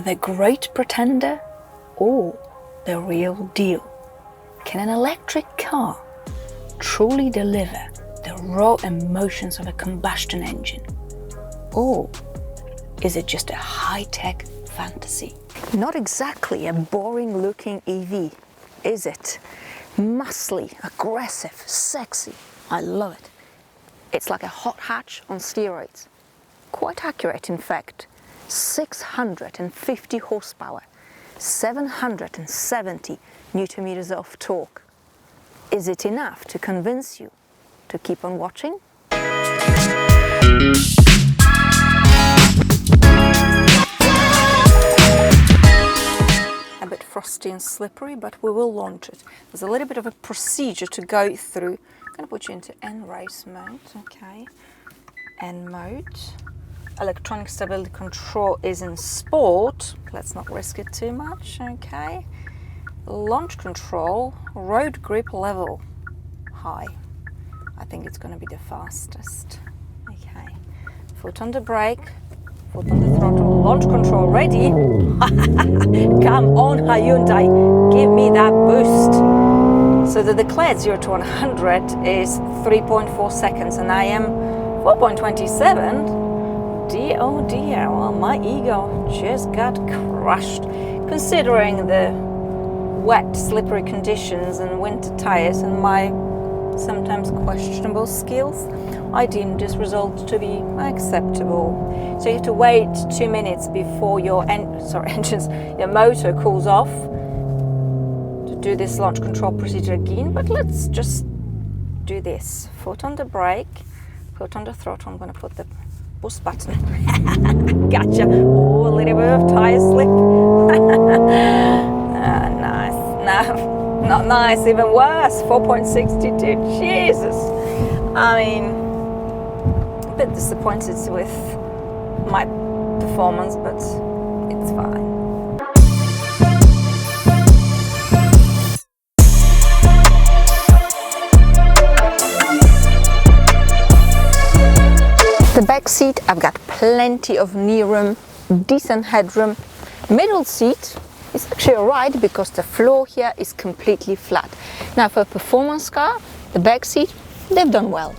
the great pretender or the real deal? Can an electric car truly deliver the raw emotions of a combustion engine? Or is it just a high-tech fantasy? Not exactly a boring-looking EV, is it? Muscly, aggressive, sexy. I love it. It's like a hot hatch on steroids. Quite accurate, in fact. 650 horsepower, 770 Newton meters of torque. Is it enough to convince you to keep on watching? A bit frosty and slippery, but we will launch it. There's a little bit of a procedure to go through. I'm going to put you into N race mode, okay. N mode. Electronic stability control is in sport. Let's not risk it too much, okay. Launch control, road grip level, high. I think it's going to be the fastest. Okay. Foot on the brake, foot on the throttle, launch control ready. Come on, Hyundai, give me that boost. So the declared 0 to 100 is 3.4 seconds and I am 4.27. Dear, oh dear, well, my ego just got crushed. Considering the wet, slippery conditions and winter tires and my sometimes questionable skills, I deemed this result to be acceptable. So you have to wait 2 minutes before your your motor cools off to do this launch control procedure again. But let's just do this. Foot on the brake, foot on the throttle. I'm going to put the boost button. Gotcha. Oh, a little bit of tire slip. Nice. No, not nice. Even worse. 4.62. Jesus. I mean, a bit disappointed with my performance, but it's fine. The back seat, I've got plenty of knee room, decent headroom. Middle seat is actually alright because the floor here is completely flat. Now for a performance car, the back seat, they've done well.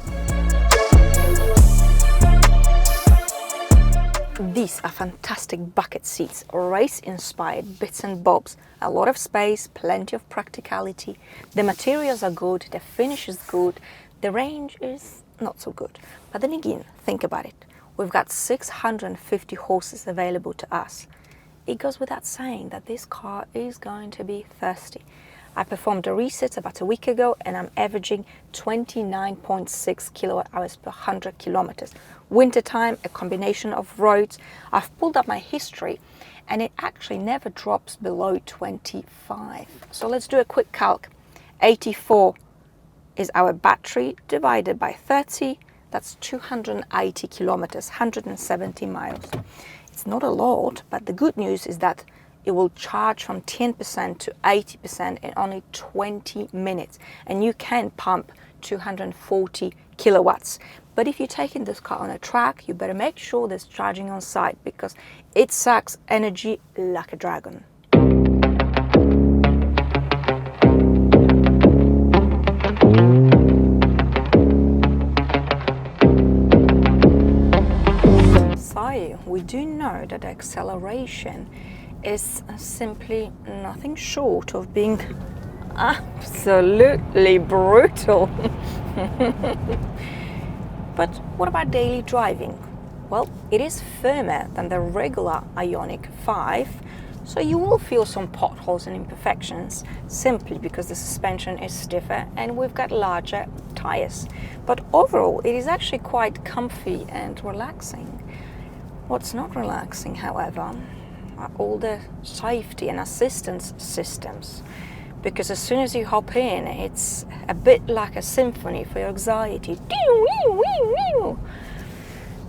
These are fantastic bucket seats, race-inspired bits and bobs, a lot of space, plenty of practicality. The materials are good, the finish is good, the range is not so good. But then again, think about it. We've got 650 horses available to us. It goes without saying that this car is going to be thirsty. I performed a reset about a week ago and I'm averaging 29.6 kilowatt hours per 100 kilometers. Wintertime, a combination of roads. I've pulled up my history and it actually never drops below 25. So let's do a quick calc. 84 is our battery divided by 30. That's 280 kilometers, 170 miles. It's not a lot, but the good news is that it will charge from 10% to 80% in only 20 minutes. And you can pump 240 kilowatts. But if you're taking this car on a track, you better make sure there's charging on site because it sucks energy like a dragon. So we do know that acceleration is simply nothing short of being absolutely brutal. But what about daily driving? Well, it is firmer than the regular IONIQ 5, so you will feel some potholes and imperfections simply because the suspension is stiffer and we've got larger tires. But overall, it is actually quite comfy and relaxing. What's not relaxing, however, are all the safety and assistance systems. Because as soon as you hop in, it's a bit like a symphony for your anxiety.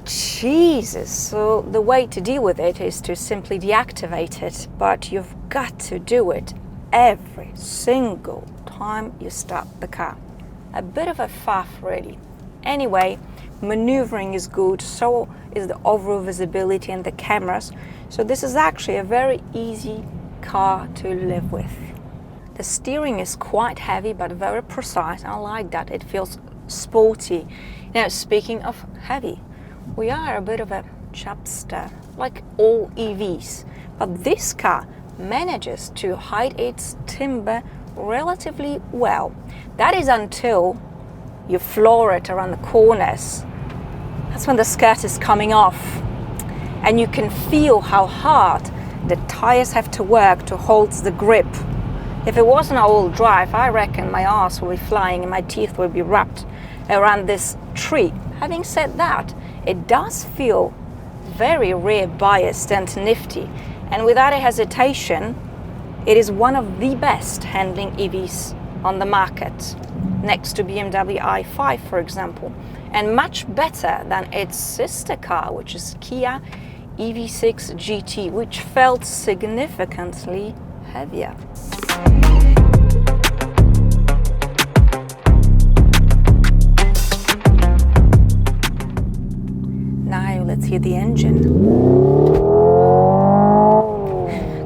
Jesus, so the way to deal with it is to simply deactivate it, but you've got to do it every single time you start the car. A bit of a faff, really. Anyway, maneuvering is good, so is the overall visibility and the cameras. So this is actually a very easy car to live with. The steering is quite heavy but very precise. I like that. It feels sporty. Now, speaking of heavy, we are a bit of a chubster, like all EVs. But this car manages to hide its timber relatively well. That is until you floor it around the corners. That's when the skirt is coming off. And you can feel how hard the tires have to work to hold the grip. If it wasn't all-wheel drive, I reckon my arse would be flying and my teeth would be wrapped around this tree. Having said that, it does feel very rear biased and nifty, and without a hesitation, it is one of the best handling EVs on the market, next to BMW i5, for example, and much better than its sister car, which is Kia EV6 GT, which felt significantly heavier. Now let's hear the engine.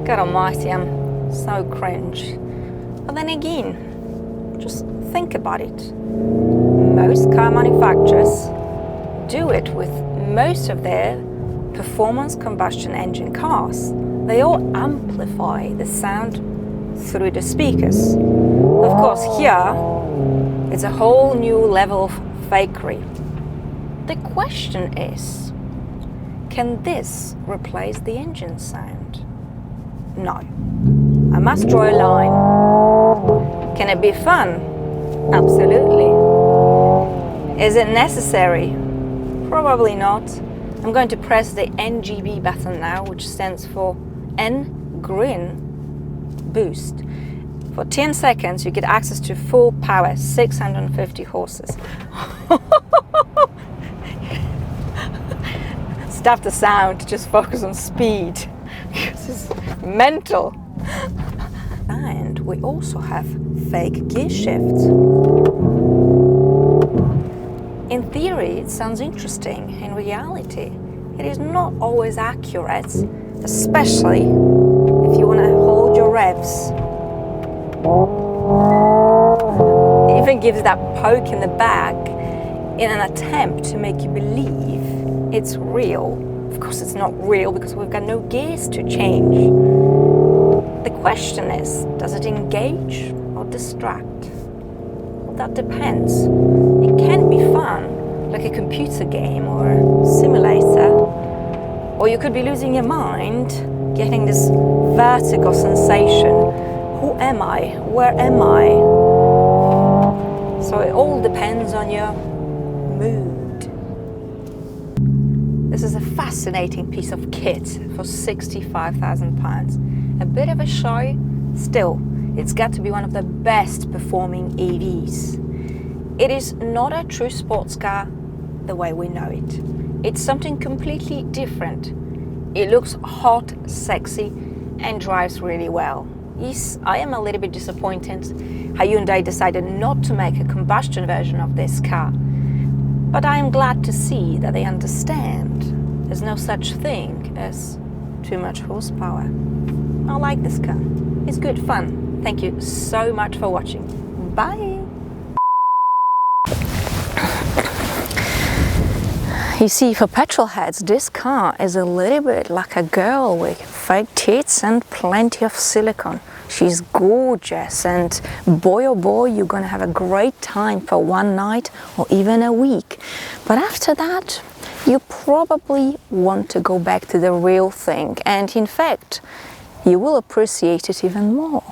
God almighty, I'm so cringe. But then again, just think about it. Most car manufacturers do it with most of their performance combustion engine cars. They all amplify the sound through the speakers. Of course, here it's a whole new level of fakery. The question is, can this replace the engine sound? No. I must draw a line. Can it be fun? Absolutely. Is it necessary? Probably not. I'm going to press the NGB button now, which stands for Grin Boost. For 10 seconds, you get access to full power, 650 horses. Stuff the sound, just focus on speed. This is mental. And we also have fake gear shifts. In theory, it sounds interesting. In reality, it is not always accurate, especially if you want to hold your revs. It even gives that poke in the back in an attempt to make you believe it's real. Of course it's not real because we've got no gears to change. The question is, does it engage or distract? Well, that depends. It can be fun, like a computer game or a simulator, or you could be losing your mind, getting this vertigo sensation. Who am I? Where am I? So it all depends on your mood. This is a fascinating piece of kit for £65,000. A bit of a show, still, it's got to be one of the best performing EVs. It is not a true sports car the way we know it. It's something completely different. It looks hot, sexy, and drives really well. Yes, I am a little bit disappointed Hyundai decided not to make a combustion version of this car. But I am glad to see that they understand there's no such thing as too much horsepower. I like this car. It's good fun. Thank you so much for watching. Bye! You see, for petrolheads, this car is a little bit like a girl with fake tits and plenty of silicone. She's gorgeous, and boy oh boy, you're gonna have a great time for one night or even a week. But after that, you probably want to go back to the real thing, and in fact, you will appreciate it even more.